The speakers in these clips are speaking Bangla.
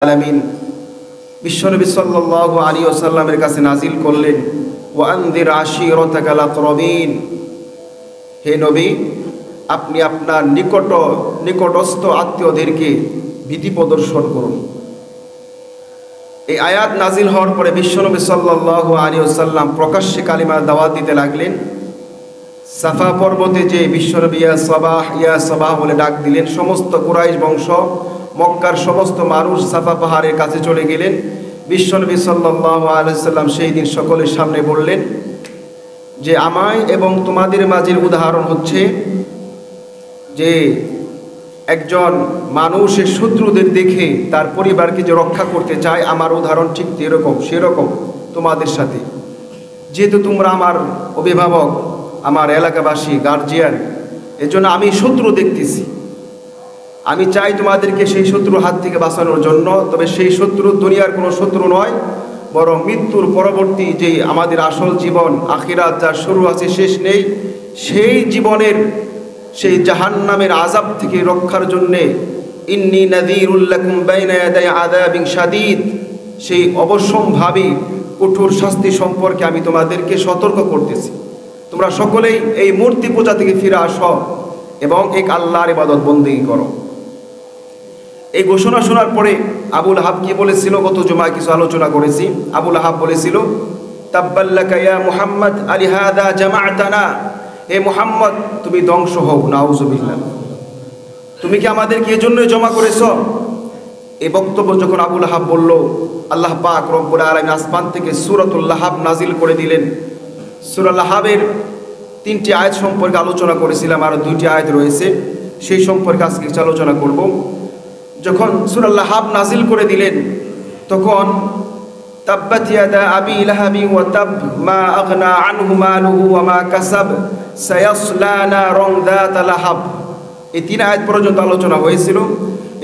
আলামিন বিশ্বনবী সাল্লাল্লাহু আলাইহি ওয়াসাল্লামের কাছে নাজিল করলেন, ওয়ানদির আশিরাতাকাল আকরাবিন, হে নবী, আপনি আপনার নিকটস্থ আত্মীয়দেরকে ভীতি প্রদর্শন করুন। এই আয়াত নাজিল হওয়ার পরে বিশ্বনবী সাল্লাল্লাহু আলাইহি ওয়াসাল্লাম প্রকাশ্যে কালিমার দাওয়াত দিতে লাগলেন। সাফা পর্বতে যে বিশ্বনবী ইয়া সাবাহ বলে ডাক দিলেন, সমস্ত কুরাইশ বংশ, মক্কার সমস্ত মানুষ সাফা পাহাড়ের কাছে চলে গেলেন। বিশ্বনবী সাল্লাল্লাহু আলাইহি ওয়াসাল্লাম সেই দিন সকলের সামনে বললেন যে আমায় এবং তোমাদের মাঝের উদাহরণ হচ্ছে যে একজন মানুষের শত্রুদের দেখে তার পরিবারকে যে রক্ষা করতে চায়, আমার উদাহরণ ঠিক সেরকম তোমাদের সাথে। যেহেতু তোমরা আমার অভিভাবক, আমার এলাকাবাসী, গার্জিয়ান, এজন্য আমি শত্রু দেখতেছি, আমি চাই তোমাদেরকে সেই শত্রুর হাত থেকে বাঁচানোর জন্য। তবে সেই শত্রু দুনিয়ার কোনো শত্রু নয়, বরং মৃত্যুর পরবর্তী যেই আমাদের আসল জীবন আখিরাত, যার শুরু আছে শেষ নেই, সেই জীবনের সেই জাহান্নামের আযাব থেকে রক্ষার জন্যে ইন্নী নাযীরুল লাকুম বাইনা ইয়াদাই আযাবিন শাদীদ, সেই অবশ্যম্ভাবী কঠোর শাস্তি সম্পর্কে আমি তোমাদেরকে সতর্ক করতেছি। তোমরা সকলেই এই মূর্তি পূজা থেকে ফিরে আসো এবং এক আল্লাহর ইবাদত বন্দেগী করো। এই ঘোষণা শোনার পরে আবু লাহাব কি বলেছিল, গত জুমায় কিছু আলোচনা করেছি। আবু লাহাব বলেছিল, তাব্বাল্লাকা ইয়া মুহাম্মদ আলিহাদা জামাআতানা, হে মুহাম্মদ তুমি ধ্বংস হও, নাউযুবিল্লাহ, তুমি কি আমাদেরকে এজন্যই জমা করেছ? এই বক্তব্য যখন আবু লাহাব বলল, আল্লাহ পাক রব্বুল আলামিন আসমান থেকে সূরাতুল লাহাব নাজিল করে দিলেন। সূরা লাহাবের 3টি আয়াত সম্পর্কে আলোচনা করেছিলাম, আর 2টি আয়াত রয়েছে, সেই সম্পর্কে আজকে কিছু আলোচনা করব। যখন সূরা লাহাব নাজিল করে দিলেন, তখন তাব্বাত ইয়াদা আবি লাহাবি ওয়া তাব মা আগনা আনহু মালুহু ওয়া মা কাসাব সায়াসলা নারান যাতা লাহাব, এই 3 আয়াত পর্যন্ত আলোচনা হয়েছিল।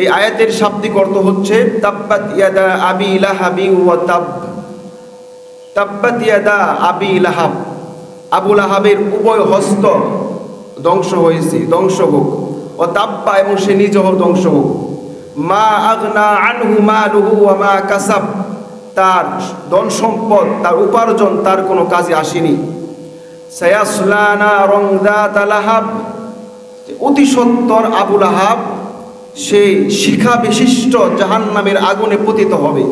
এই আয়াতের শাব্দিক অর্থ হচ্ছে তাব্বাত ইয়াদা আবি লাহাবি ওয়া তাব, তাব্বাত ইয়াদা আবি লাহাব, আবু লাহাবের উভয় হস্ত ধ্বংস হয়েছে, ধ্বংস হোক, ও তাব্বা, এবং সে নিজেও ধ্বংস হোক, মা আগনা আনহু মালুহু ওয়া মা কাসাব, তার ধন সম্পদ, তার উপার্জন তার কোনো কাজে আসেনি। সায়াসলা নারান যাতা লাহাব, অতি সত্বর আবু লাহাব সেই শিখা বিশিষ্ট জাহান্নামের আগুনে পতিত হবে।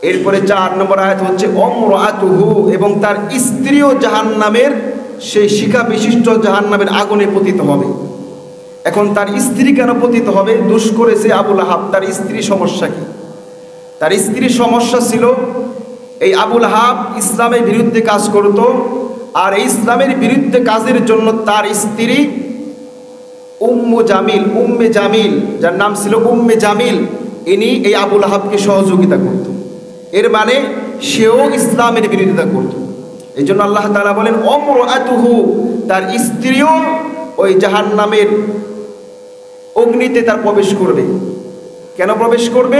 এরপরে 4 নম্বর আয়াত হচ্ছে অমরাতুহু, এবং তার স্ত্রীও জাহান্নামের সেই শিখা বিশিষ্ট জাহান্নামের আগুনে পতিত হবে। এখন তার স্ত্রী কেন পতিত হবে? দোষ করেছে আবু লাহাব, তার স্ত্রীর সমস্যা কি? তার স্ত্রীর সমস্যা ছিল, এই আবু লাহাব ইসলামের বিরুদ্ধে কাজ করত, আর এই ইসলামের বিরুদ্ধে কাজের জন্য তার স্ত্রী উম্মে জামিল, যার নাম ছিল উম্মে জামিল, ইনি এই আবু লাহাবকে সহযোগিতা করত। এর মানে সেও ইসলামের বিরোধিতা করত। এই জন্য আল্লাহ তাআলা বলেন অমরাতুহু, তার স্ত্রীও ওই জাহান্নামের অগ্নিতে তার প্রবেশ করবে। কেন প্রবেশ করবে?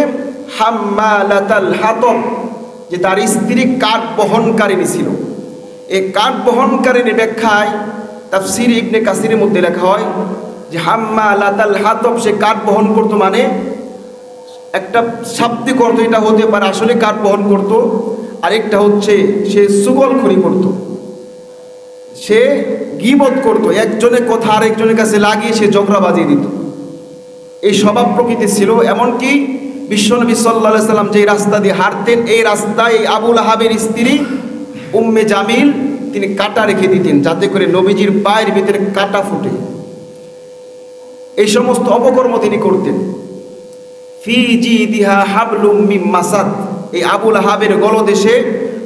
হাম্মালাতাল হাতব, যে তার স্ত্রী কাঠ বহনকারিণী ছিল। এই কাঠ বহনকারিণীর ব্যাখ্যায় তাফসীর ইবনে কাসিরের মধ্যে লেখা হয় যে হাম্মালাতাল হাতব, সে কাঠ বহন করতো, মানে একটা শাব্দিক অর্থ এটা হতে পারে আসলে কাঠ বহন করত, আরেকটা হচ্ছে সে সুগলখড়ি করত, সে গীবত করত, একজনের কথা আরেকজনের কাছে লাগিয়ে সে ঝগড়া বাজিয়ে দিত। এই স্বভাব প্রকৃতি ছিল। এমনকি বিশ্বনবী সাল্লাল্লাহু আলাইহি সাল্লাম যে রাস্তা দিয়ে হাঁটতেন, এই রাস্তায় এই আবু লাহাবের স্ত্রী উম্মে জামিল তিনি কাঁটা রেখে দিতেন, যাতে করে নবীজির পায়ের ভিতরে কাঁটা ফুটে। এই সমস্ত অপকর্ম তিনি করতেন। ফি জিদিহা হাবলুম মিন মাসাদ, এই আবু লাহাবের গলদেশে,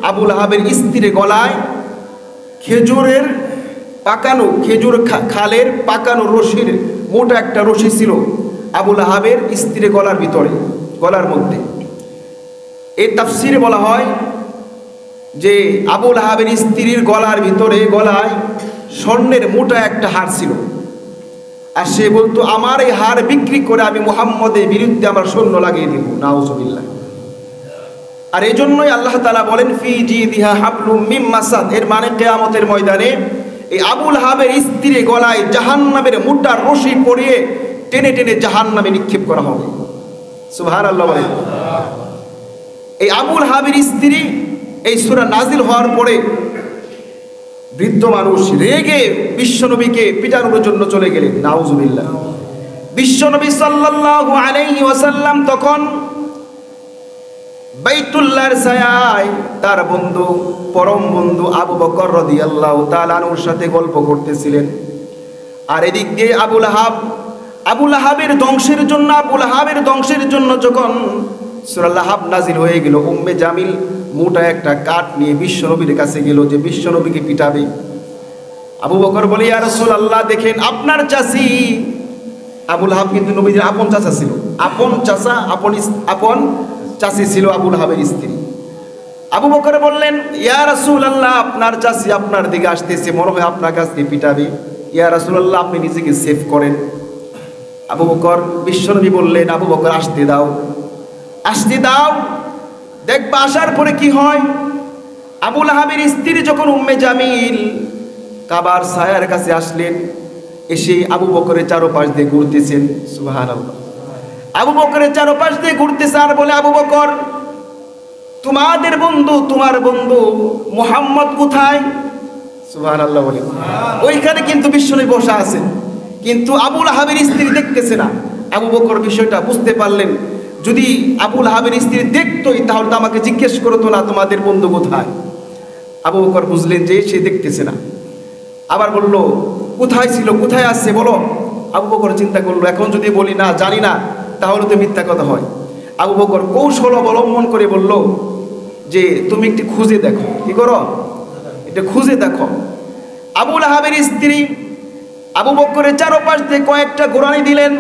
আবু লাহাবের স্ত্রীর গলায় খেজুরের পাকানো, খেজুর খালের পাকানো রশির মোটা একটা রশি ছিল আবু লাহাবের স্ত্রীর গলার ভিতরে, গলার মধ্যে। এই তাফসীরে বলা হয় যে আবু লাহাবের স্ত্রীর গলার ভিতরে, গলায় স্বর্ণের মোটা একটা হার ছিল, আর সে বলতো আমার এই হার বিক্রি করে আমি মুহাম্মদের বিরুদ্ধে আমার সৈন্য লাগিয়ে দিব, নাউযুবিল্লাহ। আর এই জন্যই আল্লাহ তাআলা বলেন ফি জিদিহা হাবলুম মিন মাসাদ, এর মানে কিয়ামতের ময়দানে এই আবু লাহাবের স্ত্রীর গলায় জাহান্নামের মোটা রশি পরিয়ে টেনে টেনে জাহান্নামে নিক্ষেপ করা হবে। সুবহানাল্লাহ বলেন। এই আবুল হাবের স্ত্রী এই সূরা নাজিল হওয়ার পরে বৃদ্ধ মানুষ রেগে বিশ্বনবীকে পিটানোর জন্য চলে গেলেন। নাউজুবিল্লাহ। বিশ্বনবী সাল্লাল্লাহু আলাইহি ওয়াসাল্লাম তখন বাইতুল্লাহর ছায়ায় তার বন্ধু, পরম বন্ধু আবু বকর রাদিয়াল্লাহু তাআলা আনহুর সাথে গল্প করতেছিলেন। আর এদিক দিয়ে আবু লাহাবের ধ্বংসের জন্য যখন সূরা লাহাব নাজিল হয়ে গেল, উম্মে জামিল মোটা একটা কাঠ নিয়ে বিশ্বনবীর কাছে গেল যে বিশ্বনবীকে পিটাবে। আবু বকর বলে, ইয়া রাসূলুল্লাহ, দেখেন আপনার চাচি আবু লাহাব কিন্তু নবীর আপন চাচা ছিল, আপন চাচি ছিল আবু লাহাবের স্ত্রী। আবু বকর বললেন, ইয়া রাসূলুল্লাহ, আপনার চাচি আপনার দিকে আসতেছে, মনে হয় আপনার কাছ থেকে পিটাবে। ইয়া রাসূলুল্লাহ, আপনি নিজেকে সেভ করেন। আবু বকর, বিশ্বনবী বললেন, আবু বকর আসতে দাও, দেখবা আসার পরে কি হয়। আবু লাহাবের স্ত্রী যখন উম্মে জামিল কাবার ছায়ার কাছে আসলেন, এসে আবু বকরের চারপাশ দিয়ে ঘুরতেছেন। সুবহানাল্লাহ। আবু বকরের চারপাশ দিয়ে ঘুরতেছে আর বলে, আবু বকর, তোমার বন্ধু মুহাম্মদ কোথায়? সুবহানাল্লাহ বলে। ওইখানে কিন্তু বিশ্বনবী বসা আছেন, কিন্তু আবু লাহাবের স্ত্রী দেখতেছে না। আবু বকর বিষয়টা বুঝতে পারলেন, যদি আবু লাহাবের স্ত্রী দেখতোই তাহলে তো আমাকে জিজ্ঞেস করতো না তোমাদের বন্ধু কোথায়। আবু বকর বুঝলেন যে সে দেখতেছে না। আবার বলল, কোথায় ছিল, কোথায় আসছে বলো। আবু বকর চিন্তা করলো, এখন যদি বলি না জানি না তাহলে তো মিথ্যা কথা হয়। আবু বকর কৌশল অবলম্বন করে বলল যে তুমি একটু খুঁজে দেখো। কি করো? এটা খুঁজে দেখো। আবু লাহাবের স্ত্রী আবু বকরের চারপাশ দিয়ে কয়েকটা ঘোরানি দিলেন।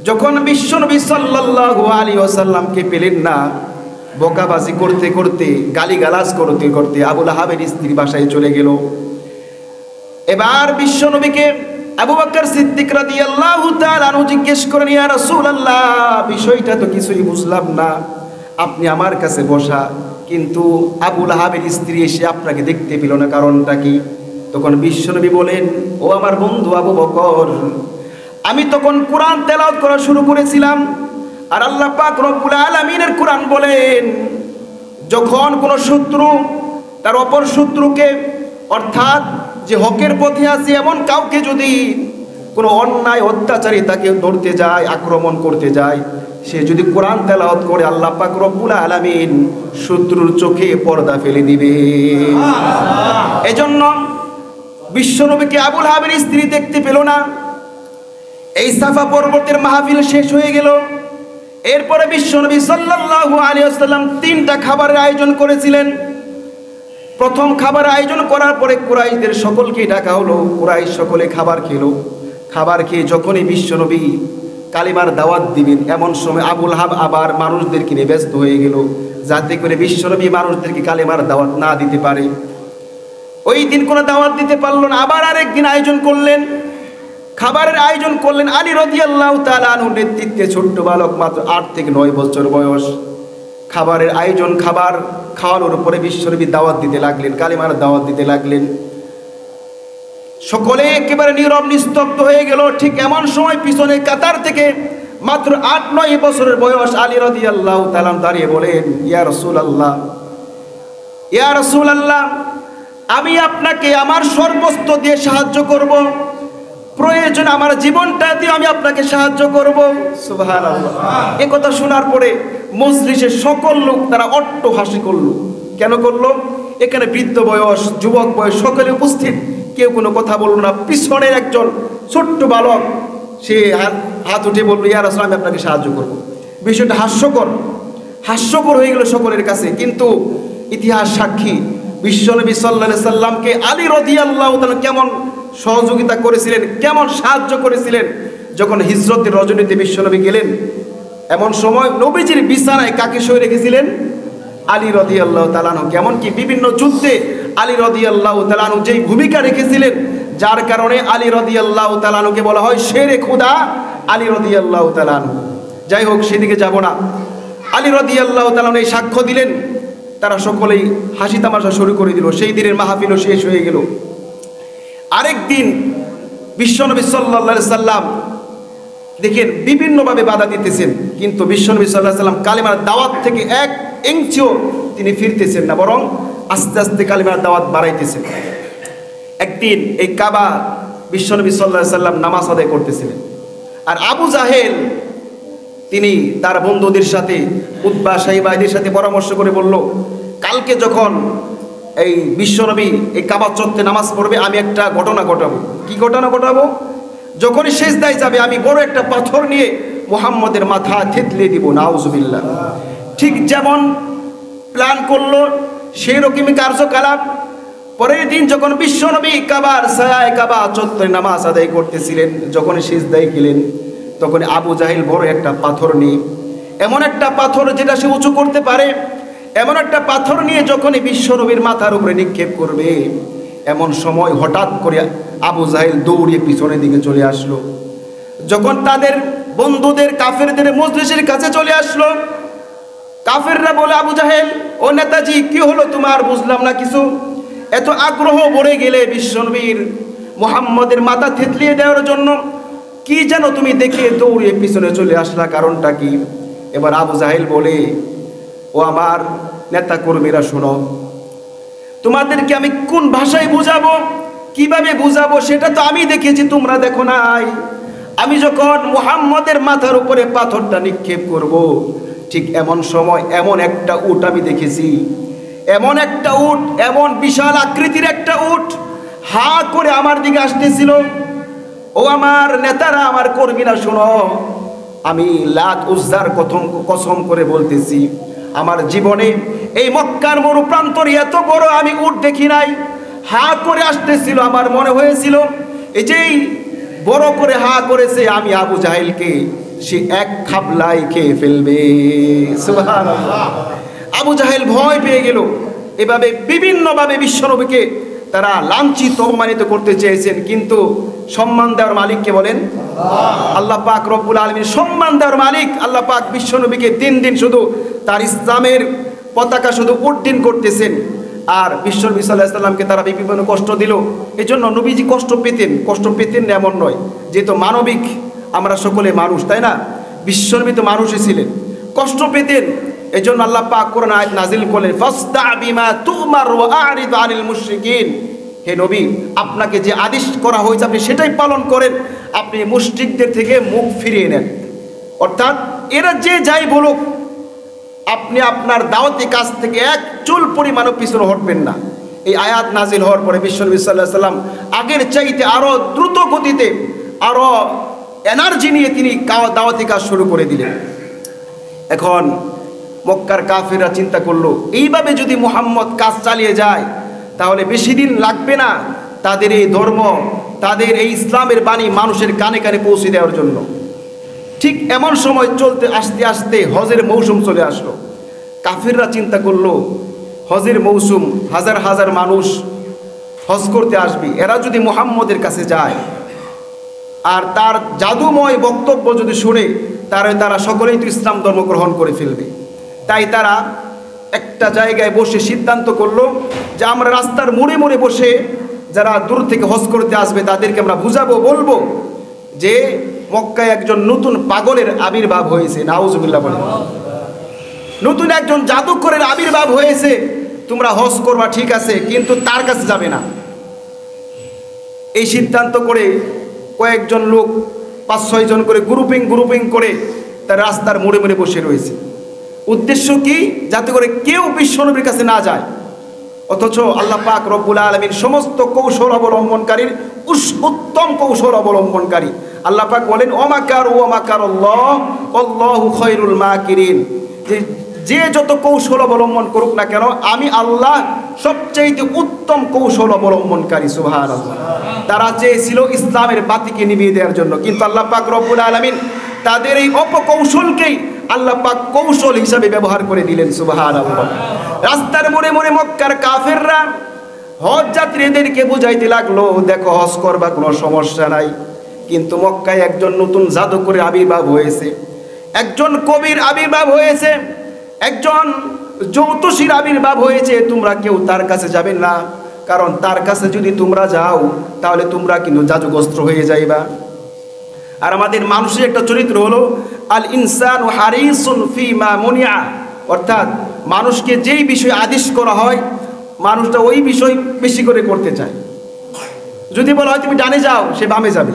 যখন বিশ্বনবী সাল্লাল্লাহু আলাইহি ওয়াসাল্লামকে পেলেন না, বকাবাজি করতে করতে, গালিগালাজ করতে করতে আবু লাহাবের স্ত্রী বাসায় চলে গেল। এবার বিশ্বনবীকে আবু বকর সিদ্দিক রাদিয়াল্লাহু তাআলা আনহু জিজ্ঞেস করেন, ইয়া রাসূলুল্লাহ, বিষয়টা তো কিছুই বুঝলাম না, আপনি আমার কাছে বসা, কিন্তু আবু লাহাবের স্ত্রী এসে আপনাকে দেখতে পেল না, কারণটা কি? তখন বিশ্বনবী বলেন, ও আমার বন্ধু আবু বকর, আমি তখন কোরআন তেলাওয়াত করা শুরু করেছিলাম, আর আল্লাহ পাক রব্বুল আলামিনের কোরআন বলেন, যখন কোনো শত্রু তার অপর শত্রুকে, অর্থাৎ যে হকের পথে আছে এমন কাউকে যদি কোনো অন্যায় অত্যাচারী তাকে ধরতে যায়, আক্রমণ করতে যায়, সে যদি কোরআন তেলাওয়াত করে আল্লাহ পাক রব্বুল আলামিন শত্রুর চোখে পর্দা ফেলে দিবে। এজন্য বিশ্বনবীকে আবু লাহাবের স্ত্রী দেখতে পেল না। এই সাফা পর্বতের মাহফিল শেষ হয়ে গেল। এরপরে বিশ্বনবী সাল্লাল্লাহু আলাইহি ওয়াসাল্লাম 3টা খাবারের আয়োজন করেছিলেন। প্রথম খাবার আয়োজন করার পরে কুরাইশদের সকলকে ডাকা হলো। কুরাইশ সকলে খাবার খেলো। খাবার খেয়ে যখনই বিশ্বনবী কালিমার দাওয়াত দিবেন, এমন সময় আবু লাহাব আবার মানুষদেরকে নিয়ে ব্যস্ত হয়ে গেল, যাতে করে বিশ্বনবী মানুষদেরকে কালিমার দাওয়াত না দিতে পারে। ওই দিন কোনো দাওয়াত দিতে পারল না। আবার আরেকদিন আয়োজন করলেন, খাবারের আয়োজন করলেন। আলী রাদিয়াল্লাহু তাআলা আনহুর নেতৃত্বে ছোট্ট বালক, মাত্র 8 থেকে 9 বছর বয়স। খাবারের আয়োজন, খাবার খাওয়ানোর পরে বিশ্বনবী দাওয়াত দিতে লাগলেন, কালিমার দাওয়াত দিতে লাগলেন। সকলে একেবারে নীরব নিস্তব্ধ হয়ে গেল। ঠিক এমন সময় পিছনে কাতার থেকে মাত্র 8-9 বছরের বয়স আলী রাদিয়াল্লাহু তাআলা দাঁড়িয়ে বলেন, ইয়া রাসূলুল্লাহ, আমি আপনাকে আমার সর্বস্ব দিয়ে সাহায্য করব, প্রয়োজন আমার জীবনটা দিয়ে আমি আপনাকে সাহায্য করব। সুবহানাল্লাহ। এই কথা শোনার পরে মজলিসের সকল লোক তারা অট্ট হাসি করলো। কেন করলো? এখানে বৃদ্ধ বয়স, যুবক বয়স সকলে উপস্থিত, কেউ কোনো কথা বলল না। পিছনের একজন ছোট্ট বালক সে হাত উঠে বলল, ইয়া রাসূলুল্লাহ, আমি আপনাকে সাহায্য করব। বিষয়টা হাস্যকর হয়ে গেল সকলের কাছে। কিন্তু ইতিহাস সাক্ষী, বিশ্বনবী সাল্লাল্লাহু আলাইহি সাল্লামকে আলী রাদিয়াল্লাহু তাআলা কেমন সহযোগিতা করেছিলেন, কেমন সাহায্য করেছিলেন। যখন হিজরতের রজনীতে বিশ্বনবী গেলেন, এমন সময় নবীজির বিছানায় কাকে শুয়ে রেখেছিলেন? আলী রাদিয়াল্লাহু তাআলা আনহু। এমনকি বিভিন্ন যুদ্ধে আলী রাদিয়াল্লাহু তাআলা আনহু যেই ভূমিকা রেখেছিলেন, যার কারণে আলী রাদিয়াল্লাহু তাআলা আনহুকে বলা হয় শেরে খুদা আলী রাদিয়াল্লাহু তাআলা আনহু। যাই হোক, সেদিকে যাব না। আলী রাদিয়াল্লাহু তাআলা আনহু এই সাক্ষ্য দিলেন, তারা সকলেই হাসি তামাশা শুরু করে দিল। সেই দিনের মাহফিলও শেষ হয়ে গেল। আরেক দিন বিশ্বনবী সাল্লাল্লাহু আলাইহি সাল্লাম দেখেন বিভিন্নভাবে বাধা দিতেছেন, কিন্তু বিশ্বনবী সাল্লাল্লাহু আলাইহি ওয়াসাল্লাম কালিমার দাওয়াত থেকে এক ইঞ্চিও তিনি ফিরতেছেন না, বরং আস্তে আস্তে কালিমার দাওয়াত বাড়াইতেছেন। একদিন এই কাবা বিশ্বনবী সাল্লাল্লাহু আলাইহি ওয়াসাল্লাম নামাজ আদায় করতেছিলেন, আর আবু জাহেল তিনি তার বন্ধুদের সাথে, উতবা সাইবা এদের সাথে পরামর্শ করে বলল, কালকে যখন এই বিশ্বনবী এই কাবা চত্বরে নামাজ পড়বে, আমি একটা ঘটনা ঘটাবো। কি ঘটনা ঘটাবো? যখনই সিজদায় যাবে আমি বড় একটা পাথর নিয়ে মুহাম্মদের মাথা থেতলে দিব, নাউজুবিল্লাহ। ঠিক যেমন প্ল্যান করলো সেই রকমই কার্যকলাপ। পরের দিন যখন বিশ্বনবী কাবার ছায়ায় কাবা চত্বরে নামাজ আদায় করতেছিলেন, যখন সিজদায় গেলেন, তখন আবু জাহেল বড় একটা পাথর নিয়ে, এমন একটা পাথর যেটা সে উঁচু করতে পারে, এমন একটা পাথর নিয়ে যখনই বিশ্বনবীর মাথার উপরে নিক্ষেপ করবে, এমন সময় হঠাৎ করে আবু জাহেল দৌড়িয়ে পিছনের দিকে চলে আসলো। যখন তাদের বন্ধুদের কাফেরদের মজলিসের কাছে চলে আসলো, কাফেররা বলে, আবু জাহেল, ও নেতাজি, কি হলো তোমার? বুঝলাম না কিছু, এত আগ্রহ ভরে গেলে বিশ্বনবীর মুহাম্মদের মাথা থেতলিয়ে দেওয়ার জন্য, কি যেন তুমি দেখে দৌড়িয়ে পিছনে চলে আসলা, কারণটা কি? এবার আবু জাহেল বলে, ও আমার নেতা কর্মীরা, শোনো, তোমাদেরকে আমি কোন ভাষায় বুঝাবো, কিভাবে বুঝাবো সেটা তো আমি দেখেছি, তোমরা দেখো নাই। আমি যখন মুহাম্মদের মাথার উপরে পাথরটা নিক্ষেপ করব, ঠিক এমন সময় এমন একটা উট আমি দেখেছি, এমন একটা উট, এমন বিশাল আকৃতির একটা উট হা করে আমার দিকে আসতেছিল। ও আমার নেতারা, আমার কর্মীরা, শোনো, আমি লাত উজ্জার কসম করে বলতেছি, আমার জীবনে এই মক্কার মরু প্রান্তরে এত বড় আমি উট দেখি নাই। হা করে আসতেছিল, আমার মনে হয়েছিল এই যেই বড় করে হা করেছে, আমি আবু জাহেলকে সে এক খাবলাই খেয়ে ফেলবে। সুবহানাল্লাহ। আবু জাহেল ভয় পেয়ে গেল। এভাবে বিভিন্নভাবে বিশ্বনবীকে তারা লাঞ্ছিত, অপমানিত করতে চেয়েছেন, কিন্তু সম্মান দেওয়ার মালিককে বলেন আল্লাহ পাক রব্বুল আলামিন। সম্মান দেওয়ার মালিক আল্লাহ পাক বিশ্বনবীকে দিন দিন শুধু তার ইসলামের পতাকা শুধু উড্ডীন করতেছেন, আর বিশ্বনবী সাল্লাল্লাহু আলাইহি ওয়াসাল্লামকে তারা বিভিন্ন কষ্ট দিল। এই জন্য নবীজি কষ্ট পেতেন না এমন নয়, যেহেতু মানবিক, আমরা সকলে মানুষ, তাই না? বিশ্বনবী তো মানুষই ছিলেন, কষ্ট পেতেন। এই জন্য আল্লাহ পাক কোরআন আয়াত নাজিল করলেন, ফাসদা বিমা তুমার ওয়া আরিদ আনিল মুশরিকিন। হে নবী, আপনাকে যে আদেশ করা হয়েছে আপনি সেটাই পালন করেন, আপনি মুশরিকদের থেকে মুখ ফিরিয়ে নেন। অর্থাৎ এরা যে যাই বলুক, আপনি আপনার দাওয়াতি কাজ থেকে এক চুল পরিমাণও পিছনে হটবেন না। এই আয়াত নাজিল হওয়ার পরে বিশ্বনবী সাল্লাল্লাহু আলাইহি ওয়াসাল্লাম আগের চাইতে আরো দ্রুত গতিতে, আরো এনার্জি নিয়ে তিনি দাওয়াতি কাজ শুরু করে দিলেন। এখন মক্কার কাফেররা চিন্তা করলো, এইভাবে যদি মুহাম্মদ কাজ চালিয়ে যায় তাহলে বেশি দিন লাগবে না তাদের এই ধর্ম, তাদের এই ইসলামের বাণী মানুষের কানে কানে পৌঁছে দেওয়ার জন্য। ঠিক এমন সময় চলতে আস্তে আস্তে হজের মৌসুম চলে আসলো। কাফেররা চিন্তা করলো, হজের মৌসুম, হাজার হাজার মানুষ হজ করতে আসবে, এরা যদি মুহাম্মদের কাছে যায় আর তার জাদুময় বক্তব্য যদি শুনে, তারা সকলেই তো ইসলাম ধর্ম গ্রহণ করে ফেলবে। তাই তারা একটা জায়গায় বসে সিদ্ধান্ত করলো যে আমরা রাস্তার মোড়ে মোড়ে বসে যারা দূর থেকে হজ করতে আসবে তাদেরকে আমরা বুঝাবো, বলবো যে মক্কায় একজন নতুন পাগলের আবির্ভাব হয়েছে, নাউজুবিল্লাহ বলেন, নতুন একজন জাদুকরের আবির্ভাব হয়েছে, তোমরা হজ করবা ঠিক আছে, কিন্তু তার কাছে যাবে না। এই সিদ্ধান্ত করে কয়েকজন লোক 5-6 জন করে গ্রুপিং করে তার রাস্তার মোড়ে মোড়ে বসে রয়েছে। উদ্দেশ্য কি? যাতে করে কেউ বিশ্বনবীর কাছে না যায়। অথচ আল্লাহ পাক রব্বুল আলামিন সমস্ত কৌশল অবলম্বনকারীর উত্তম কৌশল অবলম্বনকারী। আল্লাহ পাক বলেন, ওমাকারু ওয়া মাকারাল্লাহ আল্লাহু খায়রুল মাকিরিন। যে যত কৌশল অবলম্বন করুক না কেন, আমি আল্লাহ সবচেয়ে উত্তম কৌশল অবলম্বনকারী। সুবহানাল্লাহ। তারা চেয়েছিল ইসলামের বাতিকে নিভিয়ে দেওয়ার জন্য, কিন্তু আল্লাহ পাক রব্বুল আলামিন তাদের এই অপকৌশলকেই আল্লাহ পাক কৌশল হিসাবে ব্যবহার করে দিলেন। সুবহানাল্লাহ। রাস্তার মোড়ে মোড়ে মক্কার কাফেররা হজ যাত্রীদেরকে বুঝাইতে লাগলো, দেখো হজ করবা কোনো সমস্যা নাই, কিন্তু মক্কায় একজন নতুন জাদুকরের আবির্ভাব হয়েছে, একজন কবির আবির্ভাব হয়েছে, একজন জ্যোতিষীর আবির্ভাব হয়েছে, তোমরা কেউ তার কাছে যাবে না, কারণ তার কাছে যদি তোমরা যাও তাহলে তোমরা কিন্তু জাদুগ্রস্ত হয়ে যাইবা। আর আমাদের মানুষের একটা চরিত্র হলো আল ইনসানু হারিসুন ফিমা মুনিয়া, অর্থাৎ মানুষকে যেই বিষয় আদেশ করা হয় মানুষটা ওই বিষয় বেশি করে করতে চায়। যদি বলা হয় তুমি ডানে যাও, সে বামে যাবে।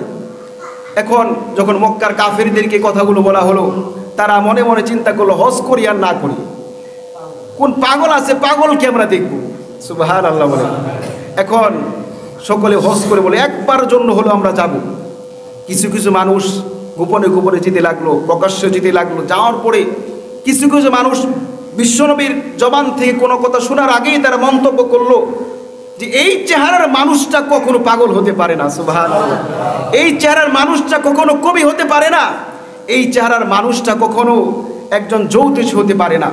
এখন যখন মক্কার কাফেরদেরকে কথাগুলো বলা হলো, তারা মনে মনে চিন্তা করলো হজ করি আর না করি, কোন পাগল আছে, পাগলকে আমরা দেখব। সুবহানাল্লাহ বলে। এখন সকলে হজ করে বলে একবার জন্য হলো আমরা যাব। কিছু কিছু মানুষ গোপনে গোপনে যেতে লাগলো, প্রকাশ্যে যেতে লাগলো। যাওয়ার পরে কিছু কিছু মানুষ বিশ্বনবীর জবান থেকে কোনো কথা শোনার আগেই তারা মন্তব্য করলো যে এই চেহারার মানুষটা কখনো পাগল হতে পারে না। সুবহানাল্লাহ। এই চেহারার মানুষটা কখনো কবি হতে পারে না, এই চেহারার মানুষটা কখনো একজন জ্যোতিষ হতে পারে না।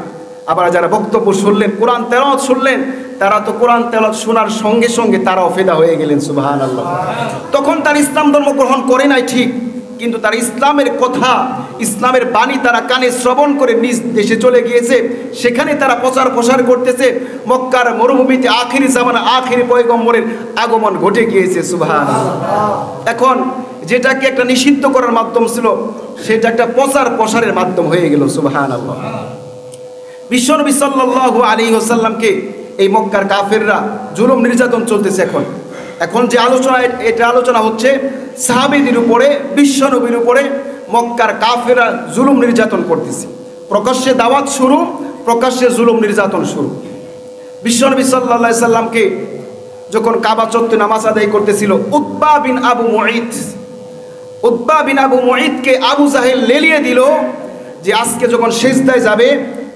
আবার যারা বক্তব্য শুনলেন, কোরআন তেলাওয়াত শুনলেন, তারা তো কোরআন তেলাওয়াত শোনার সঙ্গে সঙ্গে তারাও ফিদা হয়ে গেলেন। সুবহানাল্লাহ। তখন তার ইসলাম ধর্ম গ্রহণ করে নাই ঠিক, কিন্তু তার ইসলামের কথা, ইসলামের বাণী তারা কানে শ্রবণ করে নিজ দেশে চলে গিয়েছে। সেখানে তারা প্রচার করতেছে। মক্কার মরুভূমিতে আখিরি জামানা, আখিরি পয়গম্বরের আগমন ঘটে গিয়েছে। সুবহানাল্লাহ। এখন যেটাকে একটা নিষিদ্ধ করার মাধ্যম ছিল, সেটা একটা প্রসারের মাধ্যম হয়ে গেল। সুবহানাল্লাহ। বিশ্বনবী সাল্লাল্লাহু আলাইহি ওয়াসাল্লামকে এই মক্কার কাফেররা জুলুম নির্যাতন চলতেছে। এখন যে আলোচনা হচ্ছে সাহাবীদের উপরে, বিশ্বনবীর উপরে মক্কার কাফেররা জুলুম নির্যাতন করতেছে। প্রকাশ্যে দাওয়াত শুরু, প্রকাশ্যে জুলুম নির্যাতন শুরু। বিশ্বনবী সাল্লাল্লাহু আলাইহি সাল্লামকে যখন কাবা চত্বরে নামাজ আদায় করতেছিল, উতবা বিন আবু মুঈদকে আবু জাহেল লেলিয়ে দিল যে আজকে যখন সিজদায় যাবে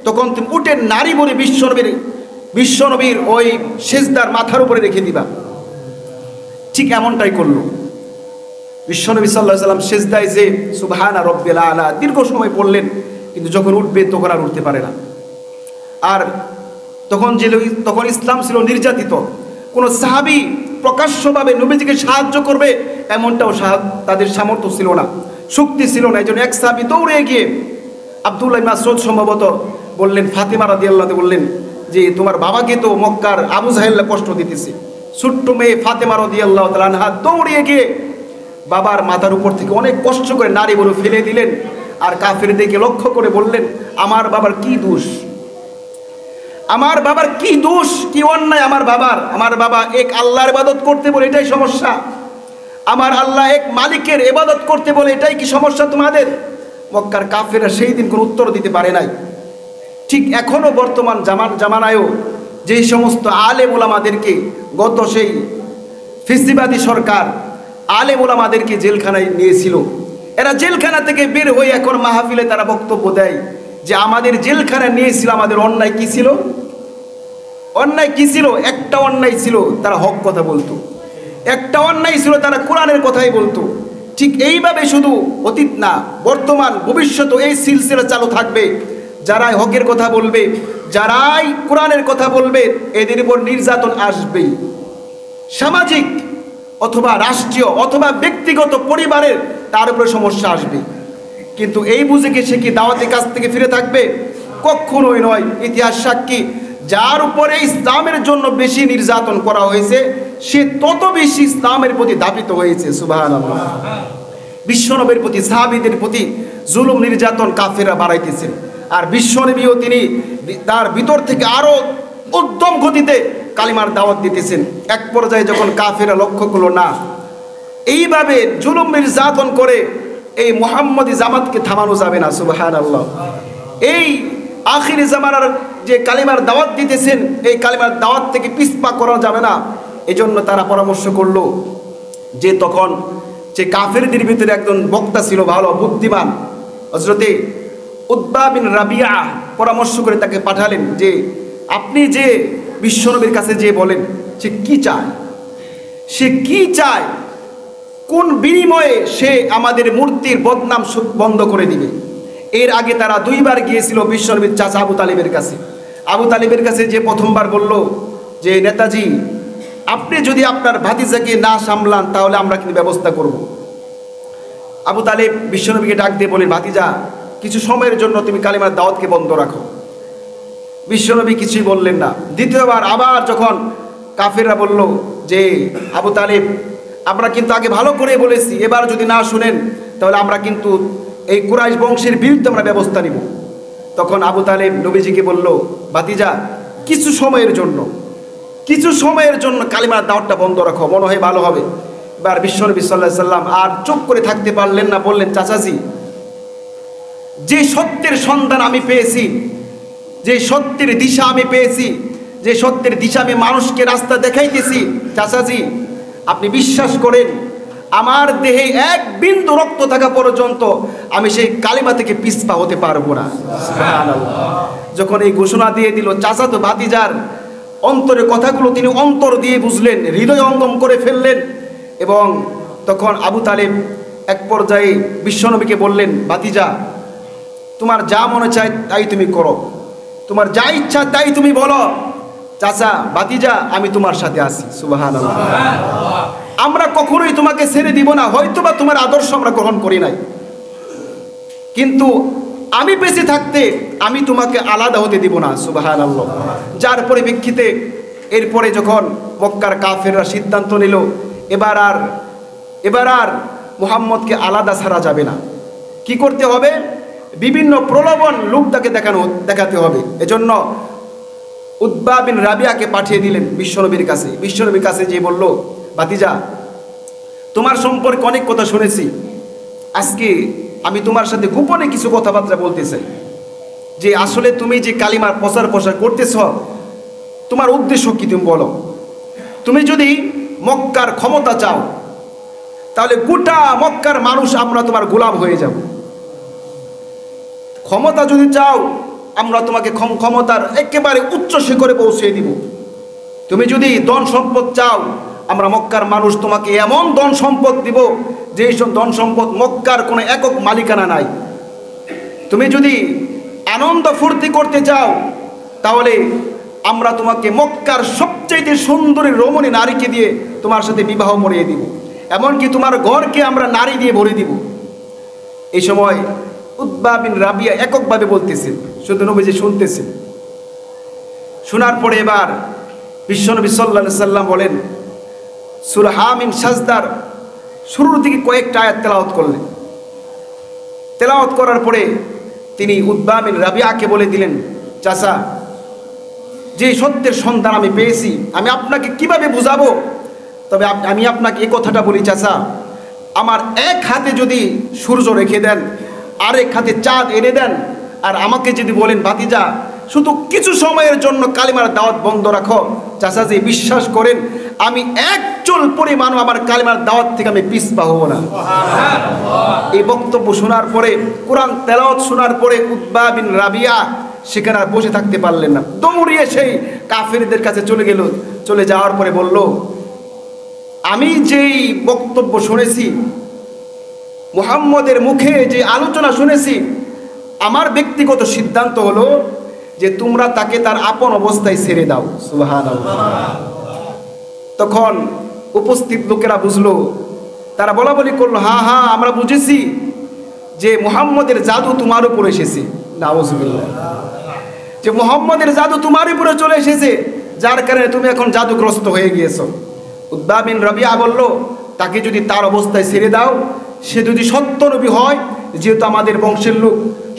তখন তুমি উটের নারী বলে বিশ্বনবীর ওই সিজদার মাথার উপরে রেখে দিবা। ঠিক এমনটাই করলো। বিশ্বনবী সাল্লাল্লাহু আলাইহি সাল্লাম সিজদায় যে সুবহানা রাব্বিল আলা দীর্ঘ সময় পড়লেন, কিন্তু যখন উঠবে তখন আর উঠতে পারে না। আর তখন ইসলাম ছিল নির্যাতিত। কোনো সাহাবী প্রকাশ্যভাবে নবীজিকে সাহায্য করবে এমনটাও তাদের সামর্থ্য ছিল না, শক্তি ছিল না। এই জন্য এক সাহাবী দৌড়ে গিয়ে আব্দুল্লাহ ইবনে মাসউদ সম্ভবত বললেন, ফাতিমা রাদিয়াল্লাহু আনহা বললেন যে তোমার বাবাকে তো মক্কার আবু জাহেল কষ্ট দিতেছে। ছোট্ট মেয়ে ফাতিমা রাদিয়াল্লাহু তাআলা আনহা দৌড়িয়ে গিয়ে বাবার মাথার উপর থেকে অনেক কষ্ট করে নারী বলে ফেলে দিলেন। আর কাফেরদেরকে লক্ষ্য করে বললেন, আমার বাবার কি দোষ, আমার বাবার কি দোষ, কি অন্যায় আমার বাবার? আমার বাবা এক আল্লাহর ইবাদত করতে বলে এটাই সমস্যা? আমার আল্লাহ এক মালিকের ইবাদত করতে বলে এটাই কি সমস্যা তোমাদের? মক্কার কাফেররা সেই দিন কোনো উত্তর দিতে পারে নাই। ঠিক এখনো বর্তমান জামানায়ও যেই সমস্ত আলেম ওলামাদেরকে গত সেই ফিসিবাদী সরকার আলেম ওলামাদেরকে জেলখানায় নিয়েছিল, এরা জেলখানা থেকে বের হয়ে এখন মাহফিলে তারা বক্তব্য দেয় যে আমাদের জেলখানায় নিয়েছিল, আমাদের অন্যায় কি ছিল? অন্যায় কি ছিল? একটা অন্যায় ছিল, তারা হক কথা বলতো। একটা অন্যায় ছিল, তারা কোরআনের কথাই বলতো। ঠিক এইভাবে শুধু অতীত না, বর্তমান ভবিষ্যতেও এই সিলসিলা চালু থাকবে। যারাই হকের কথা বলবে, যারাই কোরআনের কথা বলবে, এদের উপর নির্যাতন আসবেই। সামাজিক অথবা রাষ্ট্রীয় অথবা ব্যক্তিগত পরিবারের তার উপরে সমস্যা আসবে। কিন্তু এই বুঝে কি সে কি দাওয়াতের কাছ থেকে ফিরে থাকবে? কখনোই নয়। ইতিহাস সাক্ষী, যার উপরে ইসলামের জন্য বেশি নির্যাতন করা হয়েছে সে তত বেশি ইসলামের প্রতি ধাবিত হয়েছে। সুবহানাল্লাহ। বিশ্বনবীর প্রতি, সাহাবীদের প্রতি জুলুম নির্যাতন কাফেররা বাড়াইতেছেন। আর বিশ্বনবীও তিনি তার ভিতর থেকে আরো উদ্যম গতিতে কালিমার দাওয়াত দিতেছেন। এক পর্যায়ে যখন কাফেররা লক্ষ্য করলো না, এইভাবে জুলুম নির্যাতন করে এই মুহাম্মদী জামাতকে থামানো যাবে না। সুবহানাল্লাহ। এই আখিরি জামানার যে কালিমার দাওয়াত দিতেছেন, এই কালিমার দাওয়াত থেকে পিছপা করা যাবে না। এজন্য তারা পরামর্শ করলো যে তখন যে কাফেরদের ভিতরে একজন বক্তা ছিল, ভালো বুদ্ধিমান, হযরতে উতবা বিন রাবিয়া পরামর্শ করে তাকে পাঠালেন যে আপনি যে বিশ্বনবীর কাছে যে বলেন সে কি চায়, সে কি চায়, কোন বিনিময়ে সে আমাদের মূর্তির বদনাম বন্ধ করে দিবে। এর আগে তারা দুইবার গিয়েছিল বিশ্বনবীর চাচা আবু তালিবের কাছে। আবু তালিবের কাছে যে প্রথমবার বলল যে নেতাজি, আপনি যদি আপনার ভাতিজাকে না সামলান তাহলে আমরা কিন্তু ব্যবস্থা করব। আবু তালিব বিশ্বনবীকে ডাক দিয়ে বলেন, ভাতিজা কিছু সময়ের জন্য তুমি কালিমার দাওয়াতকে বন্ধ রাখো। বিশ্বনবী কিছুই বললেন না। দ্বিতীয়বার আবার যখন কাফেররা বলল যে আবু তালিব আমরা কিন্তু আগে ভালো করে বলেছি, এবার যদি না শুনেন তাহলে আমরা কিন্তু এই কুরাইশ বংশের বিরুদ্ধে আমরা ব্যবস্থা নিব। তখন আবু তালেব নবীজিকে বলল, ভাতিজা কিছু সময়ের জন্য কালিমার দাওয়াতটা বন্ধ রাখো, মনে হয় ভালো হবে। এবার বিশ্বনবী সাল্লাল্লাহু আলাইহি সাল্লাম আর চুপ করে থাকতে পারলেন না, বললেন, চাচাজি যে সত্যের সন্ধান আমি পেয়েছি, যে সত্যের দিশা আমি পেয়েছি, যে সত্যের দিশা আমি মানুষকে রাস্তা দেখাইতেছি, চাচাজি আপনি বিশ্বাস করেন আমার দেহে এক বিন্দু রক্ত থাকা পর্যন্ত আমি সেই কালিমা থেকে পিছপা হতে পারবো না। সুবহানাল্লাহ। যখন এই ঘোষণা দিয়ে দিল, চাচা তো ভাতিজার অন্তরের কথাগুলো তিনি অন্তর দিয়ে বুঝলেন, হৃদয় অঙ্গম করে ফেললেন। এবং তখন আবু তালেব এক পর্যায়ে বিশ্বনবীকে বললেন, ভাতিজা তোমার যা মনে চায় তাই তুমি করো, তোমার যা ইচ্ছা তাই তুমি বলো, চাচা ভাতিজা আমি তোমার সাথে আছি। সুবহানাল্লাহ। আমরা কখনোই তোমাকে ছেড়ে দিব না, হয়তোবা তোমার আদর্শ আমরা গ্রহণ করি নাই, কিন্তু আমি বেঁচে থাকতে আমি তোমাকে আলাদা হতে দিব না। সুবহানাল্লাহ। যার পরিপ্রেক্ষিতে এরপরে যখন মক্কার কাফেররা সিদ্ধান্ত নিল এবার আর মুহাম্মদকে আলাদা ছাড়া যাবে না, কি করতে হবে, বিভিন্ন প্রলোভন লোক তাকে দেখাতে হবে। এজন্য উতবা বিন রাবিয়াকে পাঠিয়ে দিলেন বিশ্বনবীর কাছে। বিশ্বনবীর কাছে যে বলল, ভাতিজা তোমার সম্পর্কে অনেক কথা শুনেছি, আজকে আমি তোমার সাথে গোপনে কিছু কথাবার্তা বলতে চাই, যে আসলে তুমি যে কালিমার প্রচার করতেছ তোমার উদ্দেশ্য কি তুমি বলো। তুমি যদি মক্কার ক্ষমতা চাও তাহলে গোটা মক্কার মানুষ আমরা তোমার গোলাম হয়ে যাব। ক্ষমতা যদি চাও আমরা তোমাকে ক্ষমতার একেবারে উচ্চ শিখরে পৌঁছে দিব। তুমি যদি ধন সম্পদ চাও আমরা মক্কার মানুষ তোমাকে এমন ধন সম্পদ দিব যে সব ধন সম্পদ মক্কার কোনো একক মালিকানা নাই। তুমি যদি আনন্দ ফুর্তি করতে চাও তাহলে আমরা তোমাকে মক্কার সবচেয়ে সুন্দরী রমণী নারীকে দিয়ে তোমার সাথে বিবাহ মরিয়ে দিব, এমনকি তোমার ঘরকে আমরা নারী দিয়ে ভরে দিব। এই সময় উতবা বিন রাবিয়া এককভাবে বলতেছেন, শুধু নবীজি শুনতেছেন। শোনার পরে এবার বিশ্বনবী সাল্লাল্লাহু আলাইহি সাল্লাম বলেন, সূরা হামিম সাজদার শুরুর দিকে কয়েকটা আয়াত তেলাওয়াত করলেন। তেলাওয়াত করার পরে তিনি উতবা বিন রাবিয়াকে বলে দিলেন, চাচা যে সত্যের সন্ধান আমি পেয়েছি আমি আপনাকে কিভাবে বুঝাবো, তবে আমি আপনাকে এই কথাটা বলি চাচা, আমার এক হাতে যদি সূর্য রেখে দেন, আরেক হাতে চাঁদ এনে দেন, আর আমাকে যদি বলেন ভাতিজা শুধু কিছু সময়ের জন্য কালিমার দাওয়াত বন্ধ রাখো, চাচা যে বিশ্বাস করেন আমি এক চুল পরিমাণও আমার কালিমার দাওয়াত থেকে আমি পিছপা হব না। এই বক্তব্য শোনার পরে, কোরআন তেলাওয়াত শোনার পরে উতবা বিন রাবিয়া সেখানে আর বসে থাকতে পারলেন না, দৌড়িয়ে সেই কাফেরদের কাছে চলে যাওয়ার পরে বলল, আমি যেই বক্তব্য শুনেছি, মুহাম্মদের মুখে যে আলোচনা শুনেছি, আমার ব্যক্তিগত সিদ্ধান্ত হলো যে তোমরা তাকে তার আপন অবস্থায় ছেড়ে দাও। সুবহানাল্লাহ। তখন উপস্থিত লোকেরা বুঝলো, তারা বলা বলি করলো, হ্যাঁ আমরা বুঝেছি যে মুহাম্মদের জাদু তোমার উপর এসেছে। নাউজুবিল্লাহ। যে মুহাম্মদের জাদু তোমার উপরে চলে এসেছে, যার কারণে তুমি এখন জাদুগ্রস্ত হয়ে গিয়েছো। উতবা বিন রাবিয়া বলল, তাকে যদি তার অবস্থায় ছেড়ে দাও, সে যদি সত্য নবী হয়, যেহেতু আমাদের বংশের লোক,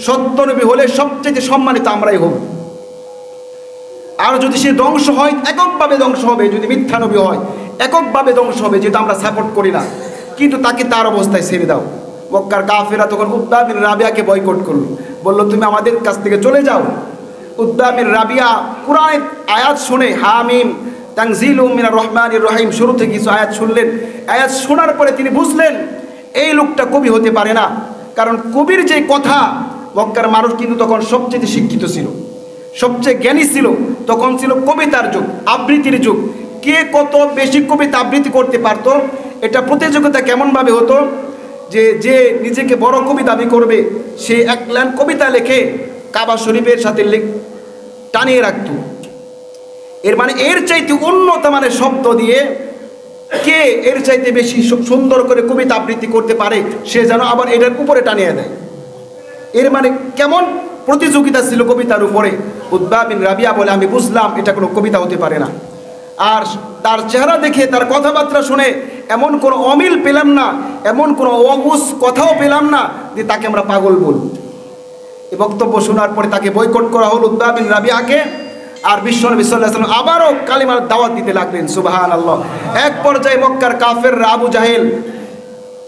সত্য নবী হলে সবচেয়ে সম্মানিত আমরাই হব, আর যদি সে ধ্বংস হয় এককভাবে ধ্বংস হবে, যদি মিথ্যা নবী হয় এককভাবে ধ্বংস হবে, যেহেতু আমরা সাপোর্ট করি না, কিন্তু তাকে তার অবস্থায় ছেড়ে দাও। মক্কার কাফেররা তখন উতবা বিন রাবিয়াকে বয়কট করলো, বলল তুমি আমাদের কাছ থেকে চলে যাও। উতবা বিন রাবিয়া কুরআনের আয়াত শুনে, হামিম তানজিলুম মিনার রহমানির রহিম, শুরু থেকে কিছু আয়াত শুনলেন। আয়াত শোনার পরে তিনি বুঝলেন এই লোকটা কবি হতে পারে না, কারণ কবির যে কথা, মক্কার মানুষ কিন্তু তখন সবচেয়ে শিক্ষিত ছিল, সবচেয়ে জ্ঞানী ছিল, তখন ছিল কবিতার যুগ, আবৃত্তির যুগ। কে কত বেশি কবিতা আবৃত্তি করতে পারতো, এটা প্রতিযোগিতা কেমনভাবে হতো যে নিজেকে বড় কবি দাবি করবে সে এক লাইন কবিতা লেখে কাবা শরীফের সাথে টানিয়ে রাখত। এর মানে এর চাইতে উন্নত মানের শব্দ দিয়ে কে এর চাইতে বেশি সুন্দর করে কবিতা আবৃত্তি করতে পারে, সে যেন আবার এটার উপরে টানিয়ে দেয়। এর মানে কেমন প্রতিযোগিতা ছিল কবিতার উপরে। উতবা বিন রাবিয়া বলে, আমি বুঝলাম এটা কোনো কবিতা হতে পারে না। আর তার চেহারা দেখে, তার কথাবার্তা শুনে এমন কোনো অমিল পেলাম না, এমন কোনো অবুঝ কথাও পেলাম না যে তাকে আমরা পাগল বলব। এই বক্তব্য শোনার পরে তাকে বয়কট করা হলো উতবা বিন রাবিআকে। আর বিশ্বনবী সাল্লাল্লাহু আলাইহি ওয়াসাল্লাম আবারও কালিমার দাওয়াত দিতে লাগলেন। সুবহানাল্লাহ। এক পর্যায়ে মক্কার কাফেররা, আবু জাহেল,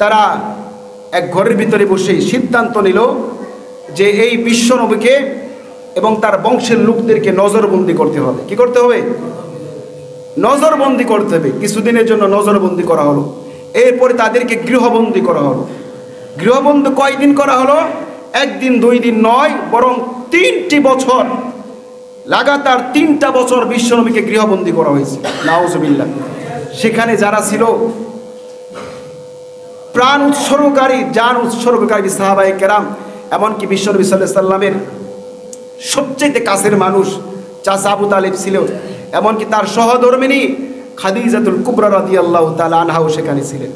তারা এক ঘরের ভিতরে বসেই সিদ্ধান্ত নিল যে এই বিশ্বনবীকে এবং তার বংশের লোকদেরকে নজরবন্দি করতে হবে। কি করতে হবে? নজরবন্দি করতে হবে। কিছুদিনের জন্য নজরবন্দি করা হলো। এরপরে তাদেরকে গৃহবন্দী করা হলো। গৃহবন্দী কয়দিন করা হলো? একদিন দুই দিন নয়, বরং 3টি বছর, লাগাতার 3টা বছর বিশ্বনবীকে গৃহবন্দী করা হয়েছে। নাউজুবিল্লাহ। সেখানে যারা ছিল প্রাণ উৎসর্গকারী, জান উৎসর্গকারী সাহাবায়ে কেরাম, এমনকি বিশ্বনবী সাল্লাল্লাহু আলাইহি ওয়াসাল্লামের সবচেয়ে কাছের মানুষ চাচা আবু তালিব ছিল, এমনকি তার সহধর্মিণী খাদিজাতুল কুবরা রাদিয়াল্লাহু তাআলা আনহাও সেখানে ছিলেন।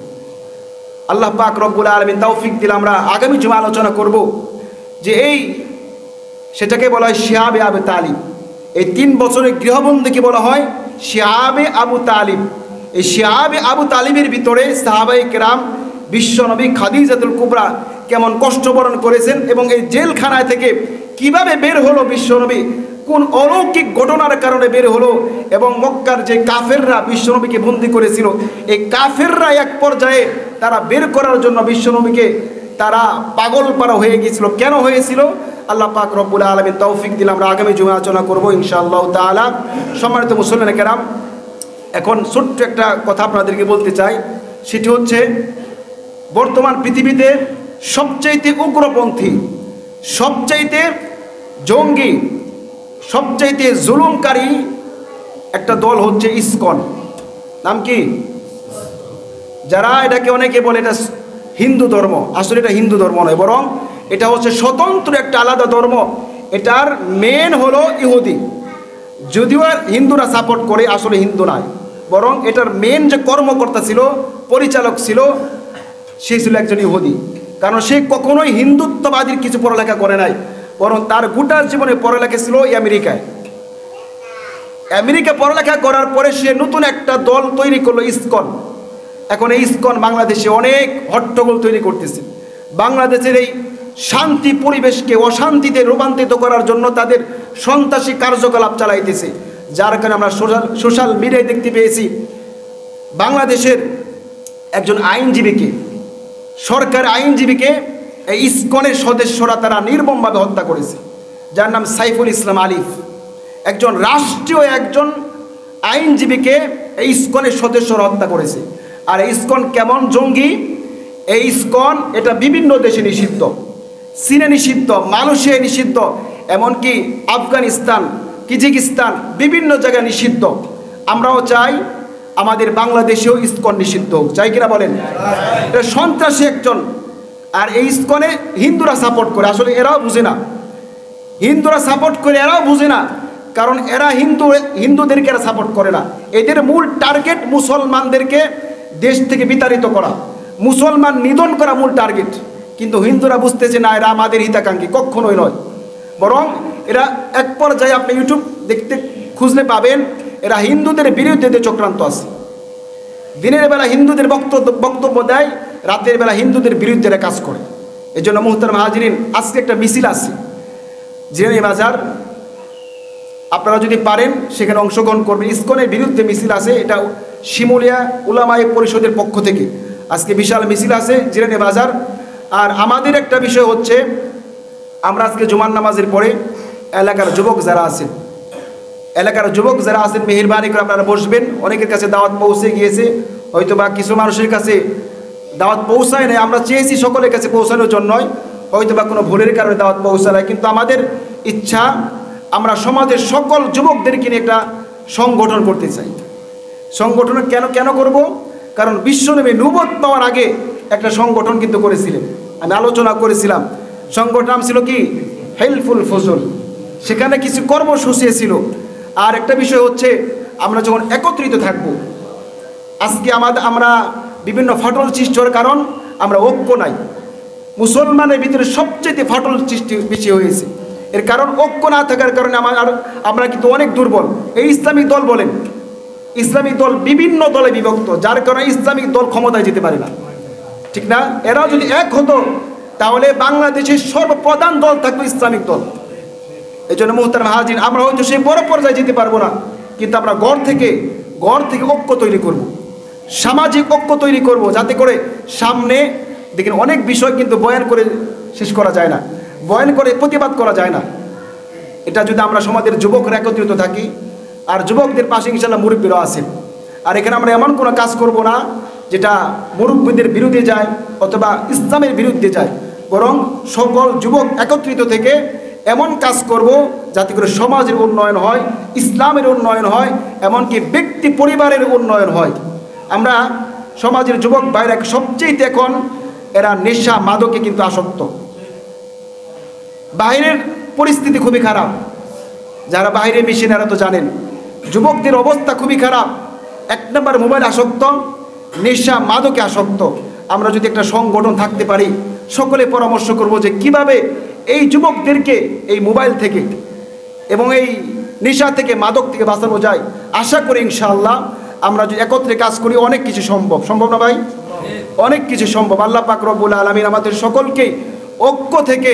আল্লাহ পাক রব্বুল আলামিন তৌফিক দিলে আমরা আগামী জুমা আলোচনা করব যে সেটাকে বলা হয় শিহাবে আবু তালিব। এই 3 বছরের গৃহবন্দীকে বলা হয় শিহাবে আবু তালিব। এই শিহাবে আবু তালিবের ভিতরে সাহাবায়ে কেরাম বিশ্বনবী খাদিজাতুল কুবরা কেমন কষ্ট বরণ করেছেন এবং এই জেলখানায় থেকে কিভাবে বের হলো বিশ্বনবী, কোন অলৌকিক ঘটনার কারণে বের হলো, এবং মক্কার যে কাফেররা বিশ্বনবীকে বন্দী করেছিল, এই কাফেররা এক পর্যায়ে তারা বের করার জন্য বিশ্বনবীকে তারা পাগল পারা হয়ে গিয়েছিল। কেন হয়েছিল? আল্লাহ পাক রব্বুল আলামিন তৌফিক দিলে আমরা আগামী জুমা আলোচনা করবো ইনশাআল্লাহ তাআলা। সম্মানিত মুসলমান কেরাম, এখন ছোট্ট একটা কথা আপনাদেরকে বলতে চাই। সেটি হচ্ছে বর্তমান পৃথিবীতে সবচাইতে উগ্রপন্থী, সবচাইতে জঙ্গি, সবচাইতে জুলুমকারী একটা দল হচ্ছে ইসকন। নাম কি? যারা এটাকে অনেকে বলে এটা হিন্দু ধর্ম, আসলে এটা হিন্দু ধর্ম নয়, বরং এটা হচ্ছে স্বতন্ত্র একটা আলাদা ধর্ম। এটার মেন হলো ইহুদি। যদিও হিন্দুরা সাপোর্ট করে, আসলে হিন্দু নয়, বরং এটার মেন যে কর্মকর্তা ছিল, পরিচালক ছিল, সে ছিল একজন ইহুদি। কারণ সে কখনোই হিন্দুত্ববাদীর কিছু পড়ালেখা করে নাই, বরং তার গোটা জীবনে পড়ালেখা ছিল আমেরিকায়। আমেরিকা পড়ালেখা করার পরে সে নতুন একটা দল তৈরি করলো, ইসকন। এখন এই ইসকন বাংলাদেশে অনেক হট্টগোল তৈরি করতেছে। বাংলাদেশের এই শান্তি পরিবেশকে অশান্তিতে রূপান্তরিত করার জন্য তাদের সন্ত্রাসী কার্যকলাপ চালাইতেছে। যার কারণে আমরা সোশ্যাল মিডিয়ায় দেখতে পেয়েছি বাংলাদেশের একজন আইনজীবীকে, সরকার আইনজীবীকে এই ইসকনের সদস্যরা তারা নির্মমভাবে হত্যা করেছে, যার নাম সাইফুল ইসলাম আলিফ। একজন রাষ্ট্রীয় একজন আইনজীবীকে এই ইসকনের সদস্যরা হত্যা করেছে। আর এই ইসকন কেমন জঙ্গি? এই ইসকন এটা বিভিন্ন দেশে নিষিদ্ধ, চীনে নিষিদ্ধ, মালয়েশিয়ায় নিষিদ্ধ, এমনকি আফগানিস্তান, কিরগিজস্তান, বিভিন্ন জায়গায় নিষিদ্ধ। আমরাও চাই আমাদের বাংলাদেশেও ইসকন নিষিদ্ধ হোক, চাই কিনা বলেন? এটা সন্ত্রাসী একজন। আর এই ইসকনে হিন্দুরা সাপোর্ট করে, আসলে এরাও বুঝে না। হিন্দুরা সাপোর্ট করে, এরাও বুঝে না, কারণ এরা হিন্দুদেরকে এরা সাপোর্ট করে না। এদের মূল টার্গেট মুসলমানদেরকে দেশ থেকে বিতাড়িত করা, মুসলমান নিধন করা মূল টার্গেট। কিন্তু হিন্দুরা বুঝতেছে না এরা আমাদের হিতাকাঙ্ক্ষী, কখনোই নয়। বরং এরা এক পর্যায়ে আপনি ইউটিউব দেখতে খুঁজলে পাবেন এরা হিন্দুদের বিরুদ্ধে চক্রান্ত আছে। দিনের বেলা হিন্দুদের বক্তব্য দেয়, রাতের বেলা হিন্দুদের বিরুদ্ধে এরা কাজ করে। এই জন্য মুহতারাম হাজিরিন, আজকে একটা মিছিল আছে জিরানী বাজার, আপনারা যদি পারেন সেখানে অংশগ্রহণ করবেন। ইসকনের বিরুদ্ধে মিছিল আছে, এটা শিমুলিয়া উলামায়ে পরিষদের পক্ষ থেকে আজকে বিশাল মিছিল আছে জিরানী বাজার। আর আমাদের একটা বিষয় হচ্ছে, আমরা আজকে জুমার নামাজের পরে এলাকার যুবক যারা আছেন মেহেরবানি করে আপনারা বসবেন। অনেকের কাছে দাওয়াত পৌঁছে গিয়েছে, হয়তো বা কিছু মানুষের কাছে দাওয়াত পৌঁছায় নাই। আমরা চেয়েছি সকলের কাছে পৌঁছানোর জন্যই, হয়তো বা কোনো ভুলের কারণে দাওয়াত পৌঁছায় নাই। কিন্তু আমাদের ইচ্ছা আমরা সমাজের সকল যুবকদেরকে নিয়ে একটা সংগঠন করতে চাই। সংগঠন কেন করব? কারণ বিশ্বনবী নবুয়ত পাওয়ার আগে একটা সংগঠন কিন্তু করেছিলেন, আমি আলোচনা করেছিলাম। সংগঠন নাম ছিল কি? হেল্পফুল ফজল। সেখানে কিছু কর্মসূচি ছিল। আর একটা বিষয় হচ্ছে, আমরা যখন একত্রিত থাকব, আজকে আমরা বিভিন্ন ফাটল সৃষ্টি হওয়ার কারণ আমরা ঐক্য নাই। মুসলমানের ভিতরে সবচেয়ে ফাটল সৃষ্টি বেশি হয়েছে, এর কারণ ঐক্য না থাকার কারণে আমরা কিন্তু অনেক দুর্বল। এই ইসলামিক দল বলেন, ইসলামিক দল বিভিন্ন দলে বিভক্ত, যার কারণে ইসলামিক দল ক্ষমতায় যেতে পারে না, ঠিক না? এরাও যদি এক হতো তাহলে বাংলাদেশের সর্বপ্রধান দল থাকতো ইসলামিক দল। এই জন্য মুহতারাম হাজির, আমরা হয়তো সেই বড় পর্যায়ে যেতে পারবো না, কিন্তু আমরা ঘর থেকে ঐক্য তৈরি করব, সামাজিক ঐক্য তৈরি করব, যাতে করে সামনে দেখেন অনেক বিষয় কিন্তু বয়ান করে শেষ করা যায় না, বয়ান করে প্রতিবাদ করা যায় না। এটা যদি আমরা সমাজের যুবকরা একত্রিত থাকি, আর যুবকদের পাশে ইনশাআল্লাহ মুরব্বীরা আছেন, আর এখানে আমরা এমন কোনো কাজ করব না যেটা মুরব্বীদের বিরুদ্ধে যায় অথবা ইসলামের বিরুদ্ধে যায়, বরং সকল যুবক একত্রিত থেকে এমন কাজ করব যাতে করে সমাজের উন্নয়ন হয়, ইসলামের উন্নয়ন হয়, এমনকি ব্যক্তি পরিবারের উন্নয়ন হয়। আমরা সমাজের যুবক ভাইরা সবচেয়ে এখন এরা নেশা মাদকে কিন্তু আসক্ত। বাইরের পরিস্থিতি খুবই খারাপ, যারা বাইরে মিশেন এরা তো জানেন, যুবকদের অবস্থা খুবই খারাপ। এক নম্বর মোবাইল আসক্ত, নেশা মাদকে আসক্ত। আমরা যদি একটা সংগঠন থাকতে পারি, সকলে পরামর্শ করব যে কিভাবে এই যুবকদেরকে এই মোবাইল থেকে এবং এই নেশা থেকে, মাদক থেকে বাঁচানো যায়। আশা করি ইনশাআল্লাহ আমরা যদি একত্রে কাজ করি অনেক কিছু সম্ভব না ভাই? অনেক কিছু সম্ভব। আল্লাহ পাক রব্বুল আলামিন আমাদের সকলকেই ঐক্য থেকে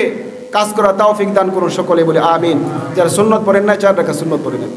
কাজ করা তৌফিক দান করুন, সকলে বলে আমিন। যারা সুন্নত পড়েন না 4 রাকাত সুন্নত পড়ে নেন।